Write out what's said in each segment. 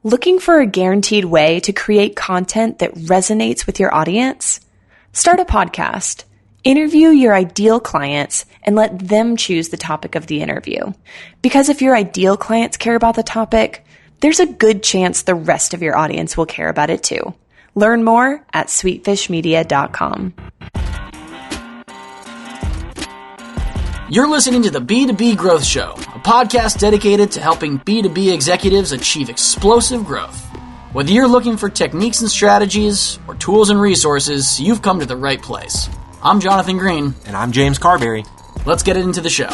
Looking for a guaranteed way to create content that resonates with your audience? Start a podcast. Interview your ideal clients and let them choose the topic of the interview. Because if your ideal clients care about the topic, there's a good chance the rest of your audience will care about it too. Learn more at sweetfishmedia.com. You're listening to the B2B Growth Show, a podcast dedicated to helping B2B executives achieve explosive growth. Whether you're looking for techniques and strategies or tools and resources, you've come to the right place. I'm Jonathan Green. And I'm James Carberry. Let's get into the show.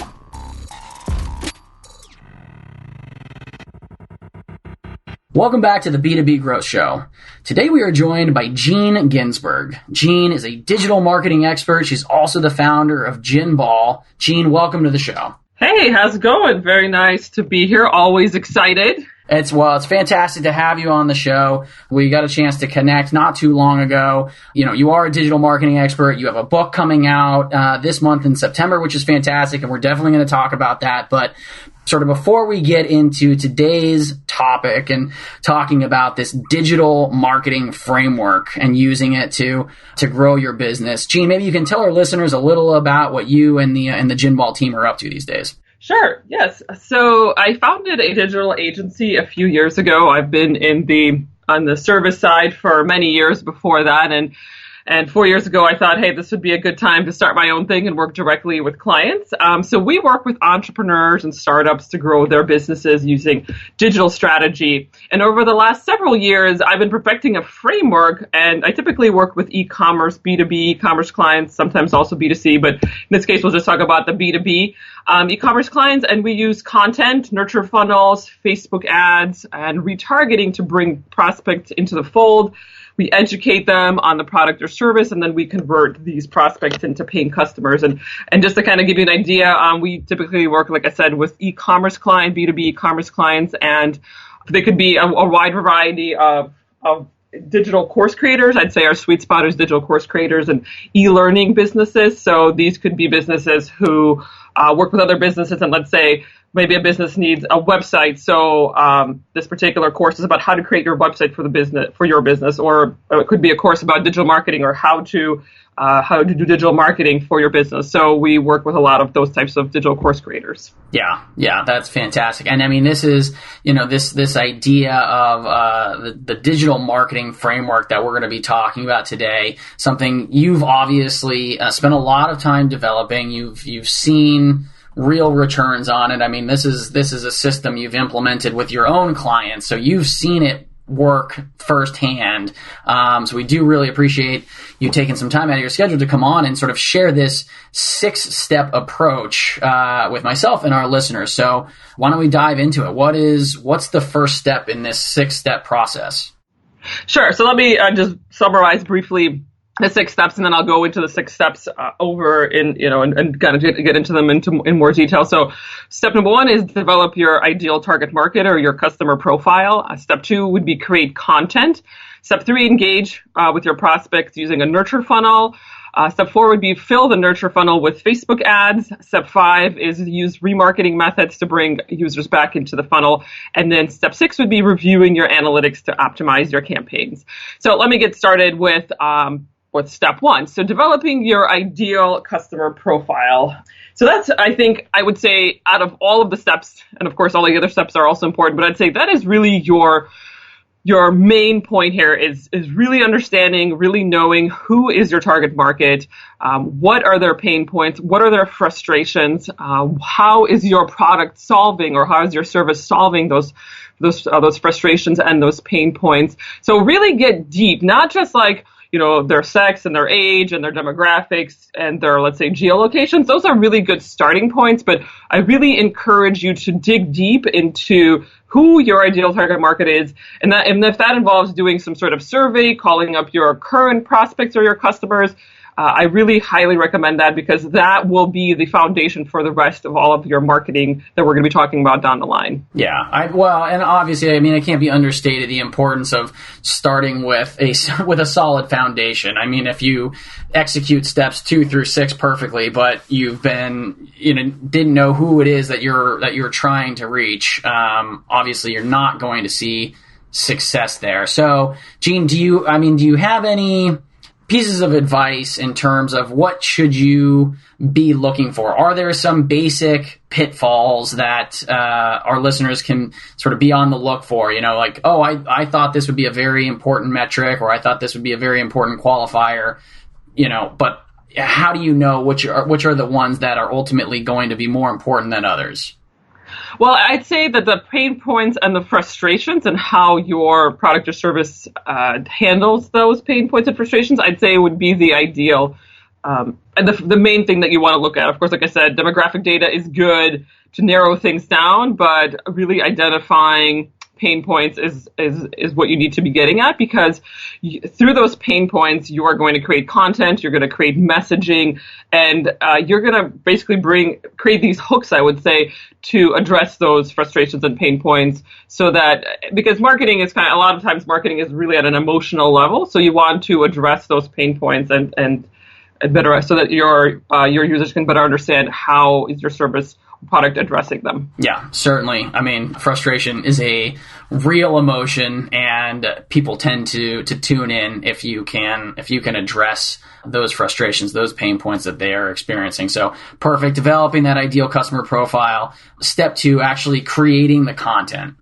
Welcome back to the B2B Growth Show. Today we are joined by Jean Ginzburg. Jean is a digital marketing expert. She's also the founder of Ginball. Jean, welcome to the show. Hey, how's it going? Very nice to be here. Always excited. It's fantastic to have you on the show. We got a chance to connect not too long ago. You are a digital marketing expert. You have a book coming out this month in September, which is fantastic, and we're definitely going to talk about that. But sort of before we get into today's topic and talking about this digital marketing framework and using it to grow your business, Jean, maybe you can tell our listeners a little about what you and the Ginball team are up to these days. Sure. Yes. So I founded a digital agency a few years ago. I've been on the service side for many years before that. And 4 years ago, I thought, hey, this would be a good time to start my own thing and work directly with clients. So we work with entrepreneurs and startups to grow their businesses using digital strategy. And over the last several years, I've been perfecting a framework, and I typically work with e-commerce, B2B e-commerce clients, sometimes also B2C, but in this case, we'll just talk about the B2B e-commerce clients. And we use content, nurture funnels, Facebook ads, and retargeting to bring prospects into the fold. We educate them on the product or service, and then we convert these prospects into paying customers. And just to kind of give you an idea, we typically work, like I said, with e-commerce clients, B2B e-commerce clients, and they could be a wide variety of digital course creators. I'd say our sweet spot is digital course creators and e-learning businesses. So these could be businesses who work with other businesses, and let's say maybe a business needs a website. So this particular course is about how to create your website for your business, or it could be a course about digital marketing or how to do digital marketing for your business. So we work with a lot of those types of digital course creators. Yeah, that's fantastic. And I mean, this is, this idea of the digital marketing framework that we're going to be talking about today, something you've obviously spent a lot of time developing. You've seen real returns on it. I mean, this is a system you've implemented with your own clients, so you've seen it work firsthand. So we do really appreciate you taking some time out of your schedule to come on and sort of share this 6-step approach with myself and our listeners. So why don't we dive into it? What's the first step in this 6-step process? Sure. So let me just summarize briefly the 6 steps, and then I'll go into the 6 steps and kind of get into them in more detail. So step number 1 is develop your ideal target market or your customer profile. Step 2 would be create content. Step 3, engage with your prospects using a nurture funnel. Step 4 would be fill the nurture funnel with Facebook ads. Step 5 is use remarketing methods to bring users back into the funnel. And then step 6 would be reviewing your analytics to optimize your campaigns. So let me get started with step 1. So developing your ideal customer profile. So that's, I think, I would say out of all of the steps, and of course all the other steps are also important, but I'd say that is really your main point here is really understanding, really knowing who is your target market, what are their pain points, what are their frustrations, how is your product solving, or how is your service solving those frustrations and those pain points. So really get deep, not just like, their sex and their age and their demographics and their, let's say, geolocations. Those are really good starting points, but I really encourage you to dig deep into who your ideal target market is. And if that involves doing some sort of survey, calling up your current prospects or your customers, I really highly recommend that, because that will be the foundation for the rest of all of your marketing that we're going to be talking about down the line. Yeah. And obviously, I mean, it can't be understated the importance of starting with a solid foundation. I mean, if you execute steps 2 through 6 perfectly, but you've been, didn't know who it is that you're trying to reach, obviously you're not going to see success there. So, Jean, do you have any pieces of advice in terms of what should you be looking for? Are there some basic pitfalls that our listeners can sort of be on the look for? Like, I thought this would be a very important metric, or I thought this would be a very important qualifier, but how do you know which are the ones that are ultimately going to be more important than others? Well, I'd say that the pain points and the frustrations and how your product or service handles those pain points and frustrations, I'd say would be the ideal. And the main thing that you want to look at, of course, like I said, demographic data is good to narrow things down, but really identifying pain points is what you need to be getting at, because through those pain points, you are going to create content, you're going to create messaging, and you're going to basically create these hooks, I would say, to address those frustrations and pain points, so that, because marketing is a lot of times marketing is really at an emotional level, so you want to address those pain points and better, so that your users can better understand how is your service product addressing them. Yeah, certainly. I mean, frustration is a real emotion, and people tend to tune in if you can address those frustrations, those pain points that they are experiencing. So perfect. Developing that ideal customer profile. Step 2, actually creating the content.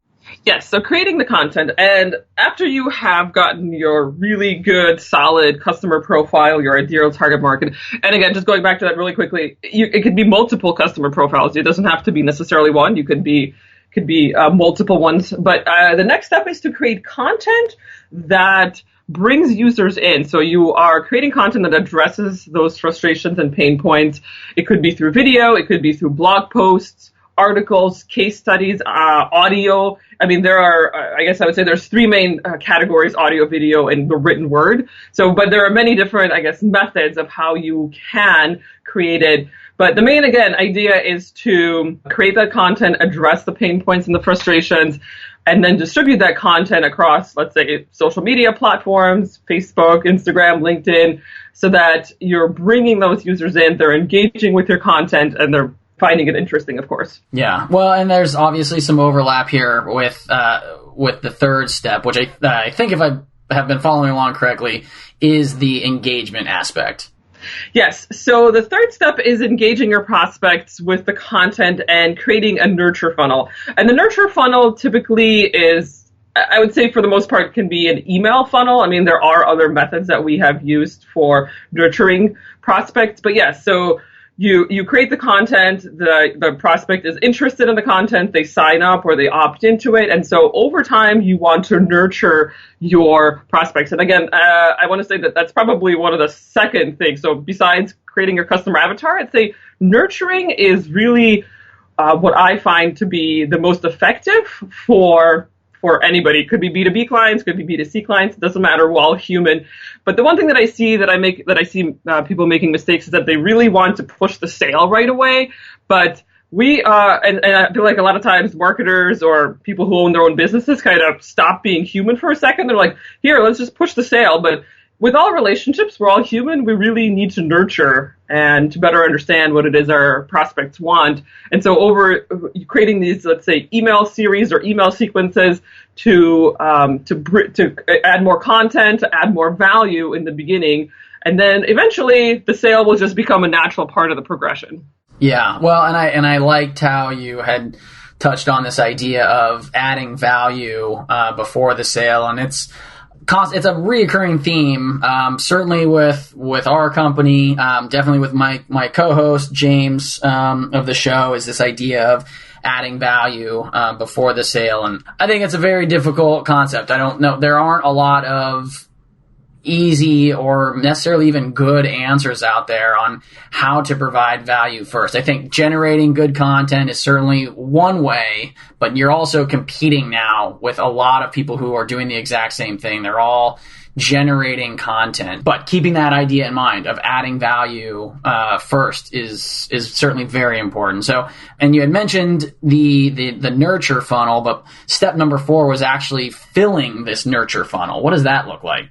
Yes, so creating the content, and after you have gotten your really good, solid customer profile, your ideal target market, and again, just going back to that really quickly, it could be multiple customer profiles. It doesn't have to be necessarily one. You could be multiple ones. But the next step is to create content that brings users in. So you are creating content that addresses those frustrations and pain points. It could be through video. It could be through blog posts, articles, case studies, audio. I mean, there are, I guess I would say there's 3 main categories: audio, video, and the written word. So, but there are many different, methods of how you can create it. But the main, idea is to create that content, address the pain points and the frustrations, and then distribute that content across, let's say, social media platforms, Facebook, Instagram, LinkedIn, so that you're bringing those users in, they're engaging with your content, and they're finding it interesting, of course. Yeah. Well, and there's obviously some overlap here with the third step, which I think, if I have been following along correctly, is the engagement aspect. Yes. So the third step is engaging your prospects with the content and creating a nurture funnel. And the nurture funnel typically is, I would say for the most part, can be an email funnel. I mean, there are other methods that we have used for nurturing prospects, but yes, so you create the content, the prospect is interested in the content, they sign up or they opt into it, and so over time you want to nurture your prospects. And again, I want to say that that's probably one of the second things. So besides creating your customer avatar, I'd say nurturing is really what I find to be the most effective for anybody. It could be B2B clients, could be B2C clients, it doesn't matter, we're all human. But the one thing that I see people making mistakes is that they really want to push the sale right away. But we, and I feel like a lot of times marketers or people who own their own businesses kind of stop being human for a second. They're like, here, let's just push the sale. But with all relationships, we're all human. We really need to nurture and to better understand what it is our prospects want. And so over creating these, let's say, email series or email sequences to add more content, to add more value in the beginning. And then eventually the sale will just become a natural part of the progression. Yeah. Well, and I liked how you had touched on this idea of adding value before the sale. And it's a reoccurring theme, certainly with our company, definitely with my co-host, James, of the show, is this idea of adding value before the sale. And I think it's a very difficult concept. I don't know. There aren't a lot of easy or necessarily even good answers out there on how to provide value first. I think generating good content is certainly one way, but you're also competing now with a lot of people who are doing the exact same thing. They're all generating content, but keeping that idea in mind of adding value first is certainly very important. So, and you had mentioned the nurture funnel, but step number 4 was actually filling this nurture funnel. What does that look like?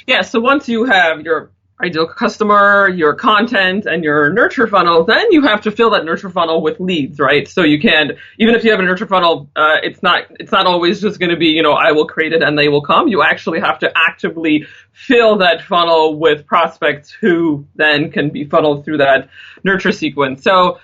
Yeah, so once you have your ideal customer, your content, and your nurture funnel, then you have to fill that nurture funnel with leads, right? So you can, even if you have a nurture funnel, it's not always just going to be, I will create it and they will come. You actually have to actively fill that funnel with prospects who then can be funneled through that nurture sequence. So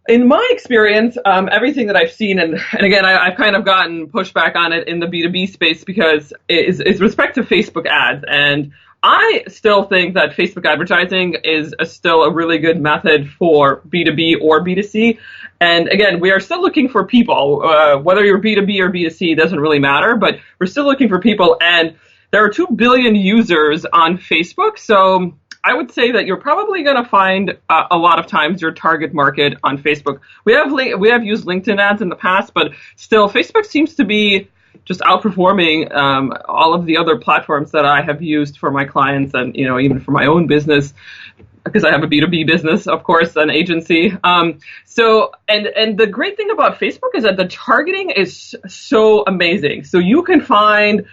in my experience, everything that I've seen, and again, I've kind of gotten pushback on it in the B2B space because is respect to Facebook ads. And I still think that Facebook advertising is still a really good method for B2B or B2C. And again, we are still looking for people, whether you're B2B or B2C, doesn't really matter, but we're still looking for people. And there are 2 billion users on Facebook. So I would say that you're probably going to find a lot of times your target market on Facebook. We have used LinkedIn ads in the past, but still Facebook seems to be just outperforming all of the other platforms that I have used for my clients and, even for my own business, because I have a B2B business, of course, an agency. So the great thing about Facebook is that the targeting is so amazing. So you can find,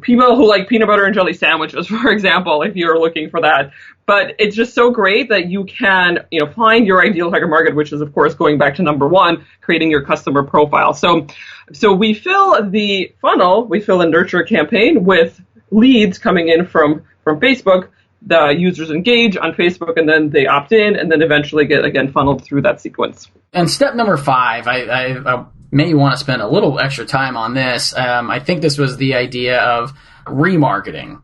people who like peanut butter and jelly sandwiches, for example, if you're looking for that. But it's just so great that you can, find your ideal target market, which is, of course, going back to number 1, creating your customer profile. So we fill the funnel, we fill a nurture campaign with leads coming in from Facebook. The users engage on Facebook, and then they opt in, and then eventually get, again, funneled through that sequence. And step number 5, I may want to spend a little extra time on this. I think this was the idea of remarketing.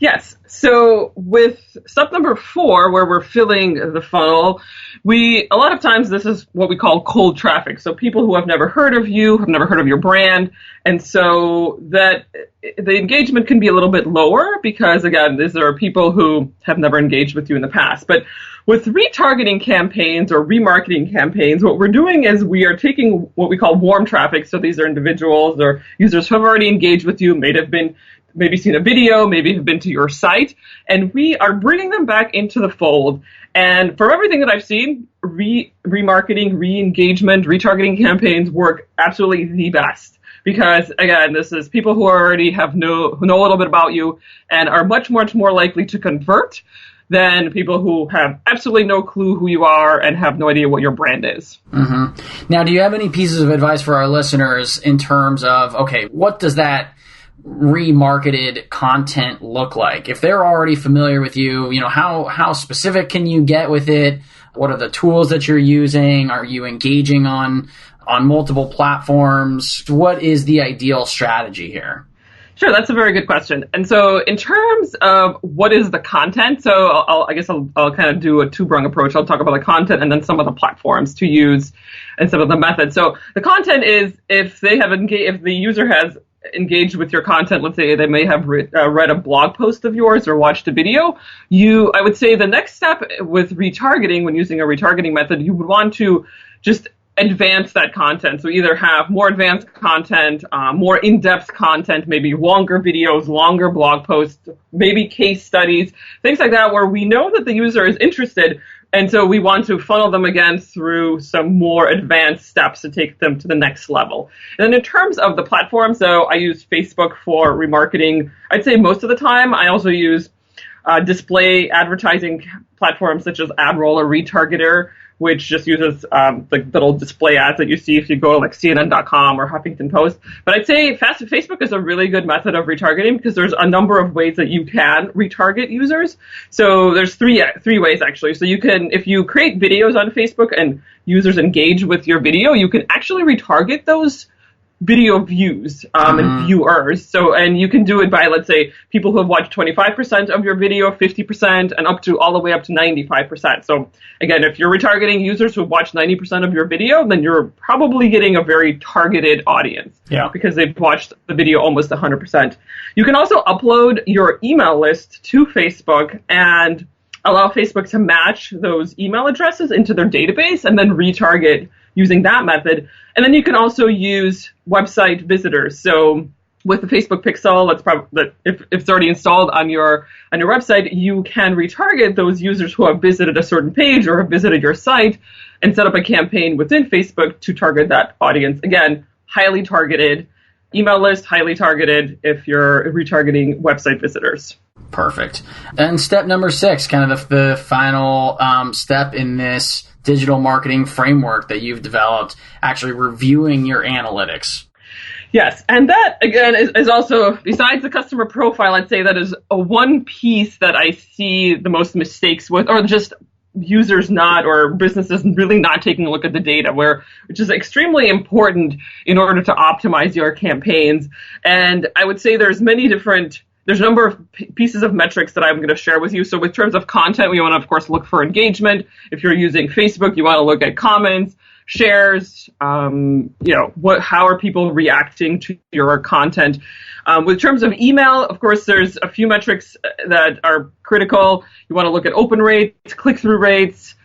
Yes. So with step number 4, where we're filling the funnel, a lot of times this is what we call cold traffic. So people who have never heard of you, have never heard of your brand. And so that the engagement can be a little bit lower because, again, these are people who have never engaged with you in the past. But with retargeting campaigns or remarketing campaigns, what we're doing is we are taking what we call warm traffic. So these are individuals or users who have already engaged with you, maybe seen a video, maybe have been to your site, and we are bringing them back into the fold. And from everything that I've seen, remarketing, re-engagement, retargeting campaigns work absolutely the best. Because, again, this is people who already who know a little bit about you and are much, much more likely to convert than people who have absolutely no clue who you are and have no idea what your brand is. Mm-hmm. Now, do you have any pieces of advice for our listeners in terms of, okay, what does that remarketed content look like? If they're already familiar with you, how specific can you get with it? What are the tools that you're using? Are you engaging on multiple platforms? What is the ideal strategy here? Sure, that's a very good question. And so in terms of what is the content, so I'll kind of do a 2-prong approach. I'll talk about the content and then some of the platforms to use and some of the methods. So the content is if the user has engaged with your content, let's say they may have read a blog post of yours or watched a video, I would say the next step with retargeting, when using a retargeting method, you would want to just advance that content. So either have more advanced content, more in-depth content, maybe longer videos, longer blog posts, maybe case studies, things like that, where we know that the user is interested. And so we want to funnel them again through some more advanced steps to take them to the next level. And then in terms of the platform, so I use Facebook for remarketing. I'd say most of the time. I also use display advertising platforms such as AdRoll or Retargeter, which just uses the little display ads that you see if you go to like CNN.com or Huffington Post. But I'd say Facebook is a really good method of retargeting because there's a number of ways that you can retarget users. So there's three ways actually. So you can, if you create videos on Facebook and users engage with your video, you can actually retarget those video views and viewers. So, and you can do it by, let's say, people who have watched 25% of your video, 50%, and all the way up to 95%. So again, if you're retargeting users who have watched 90% of your video, then you're probably getting a very targeted audience. Yeah. Because they've watched the video almost 100%. You can also upload your email list to Facebook and allow Facebook to match those email addresses into their database and then retarget using that method. And then you can also use website visitors. So with the Facebook Pixel, if it's already installed on your website, you can retarget those users who have visited a certain page or have visited your site and set up a campaign within Facebook to target that audience. Again, highly targeted. email list, highly targeted if you're retargeting website visitors. Perfect. And step number 6, kind of the final step in this digital marketing framework that you've developed, actually reviewing your analytics. Yes, and that, again, is also, besides the customer profile, I'd say that is one piece that I see the most mistakes with, or just users not, or businesses really not taking a look at the data, which is extremely important in order to optimize your campaigns. And I would say there's a number of pieces of metrics that I'm going to share with you. So with terms of content, we want to, of course, look for engagement. If you're using Facebook, you want to look at comments, shares, how are people reacting to your content. With terms of email, of course, there's a few metrics that are critical. You want to look at open rates, click-through rates.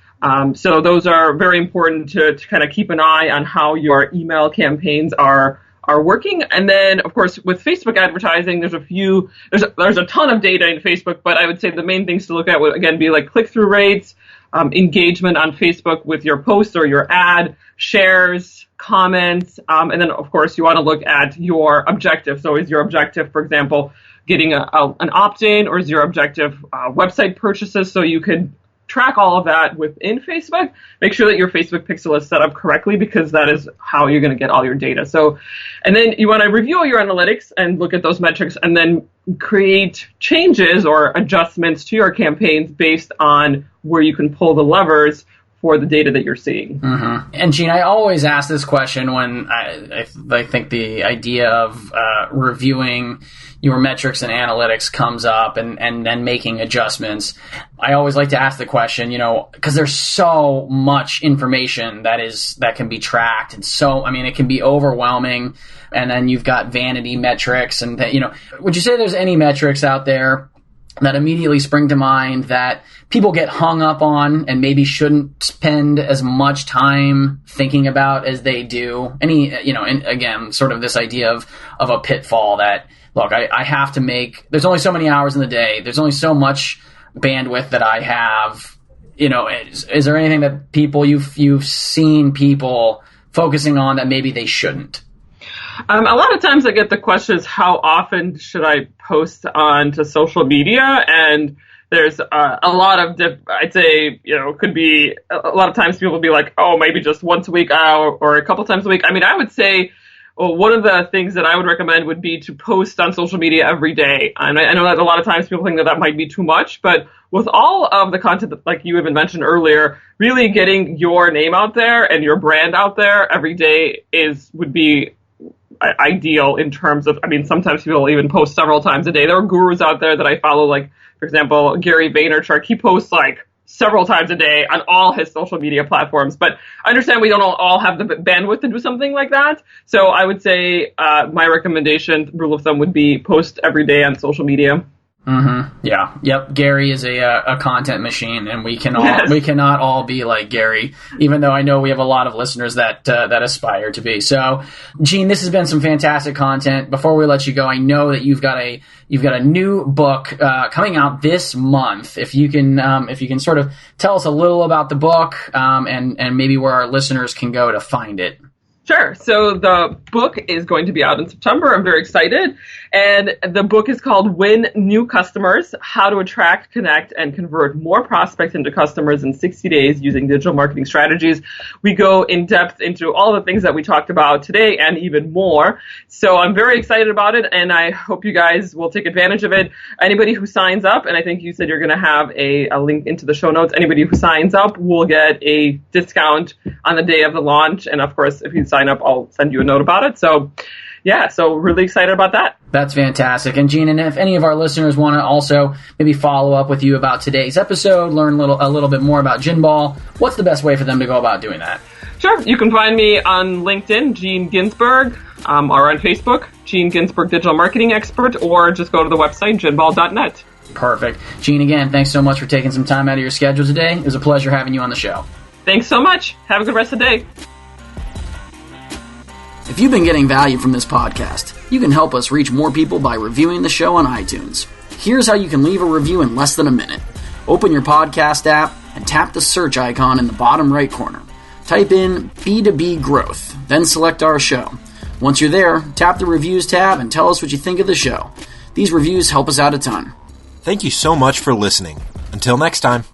So those are very important to kind of keep an eye on how your email campaigns are working. And then, of course, with Facebook advertising, there's a ton of data in Facebook, but I would say the main things to look at would, again, be like click-through rates, engagement on Facebook with your post or your ad, shares, comments, and then, of course, you want to look at your objective. So is your objective, for example, getting an opt-in, or is your objective website purchases? So you could track all of that within Facebook. Make sure that your Facebook pixel is set up correctly, because that is how you're going to get all your data. So, and then you want to review all your analytics and look at those metrics, and then create changes or adjustments to your campaigns based on where you can pull the levers for the data that you're seeing. Mm-hmm. And Jean, I always ask this question when I think the idea of reviewing your metrics and analytics comes up and then making adjustments. I always like to ask the question, because there's so much information that can be tracked. And so, it can be overwhelming. And then you've got vanity metrics and, would you say there's any metrics out there that immediately spring to mind that people get hung up on and maybe shouldn't spend as much time thinking about as they do? And again, sort of this idea of a pitfall that, look, I have to there's only so many hours in the day. There's only so much bandwidth that I have. Is there anything that you've seen people focusing on that maybe they shouldn't? A lot of times I get the questions, how often should I post onto social media? And there's a lot of, I'd say, could be, a lot of times people will be like, oh, maybe just once a week or a couple times a week. I would say, one of the things that I would recommend would be to post on social media every day. And I know that a lot of times people think that might be too much, but with all of the content that, like you even mentioned earlier, really getting your name out there and your brand out there every day would be ideal in terms of, sometimes people even post several times a day. There are gurus out there that I follow, like, for example, Gary Vaynerchuk. He posts like several times a day on all his social media platforms. But I understand we don't all have the bandwidth to do something like that. So I would say my recommendation, rule of thumb, would be post every day on social media. Mm-hmm. Yeah. Yep. Gary is a content machine, and we cannot all be like Gary, even though I know we have a lot of listeners that aspire to be. So, Jean, this has been some fantastic content. Before we let you go, I know that you've got a new book coming out this month. If you can sort of tell us a little about the book, and maybe where our listeners can go to find it. Sure. So the book is going to be out in September. I'm very excited. And the book is called Win New Customers: How to Attract, Connect, and Convert More Prospects into Customers in 60 Days Using Digital Marketing Strategies. We go in depth into all the things that we talked about today and even more. So I'm very excited about it, and I hope you guys will take advantage of it. Anybody who signs up, and I think you said you're going to have a link into the show notes, anybody who signs up will get a discount on the day of the launch. And of course, if you sign up, I'll send you a note about it. So yeah, so really excited about that. That's fantastic. And Jean, and if any of our listeners want to also maybe follow up with you about today's episode, learn a little bit more about Ginball, what's the best way for them to go about doing that? Sure. You can find me on LinkedIn, Jean Ginzburg, or on Facebook, Jean Ginzburg Digital Marketing Expert, or just go to the website, ginball.net. Perfect. Jean, again, thanks so much for taking some time out of your schedule today. It was a pleasure having you on the show. Thanks so much. Have a good rest of the day. If you've been getting value from this podcast, you can help us reach more people by reviewing the show on iTunes. Here's how you can leave a review in less than a minute. Open your podcast app and tap the search icon in the bottom right corner. Type in B2B Growth, then select our show. Once you're there, tap the Reviews tab and tell us what you think of the show. These reviews help us out a ton. Thank you so much for listening. Until next time.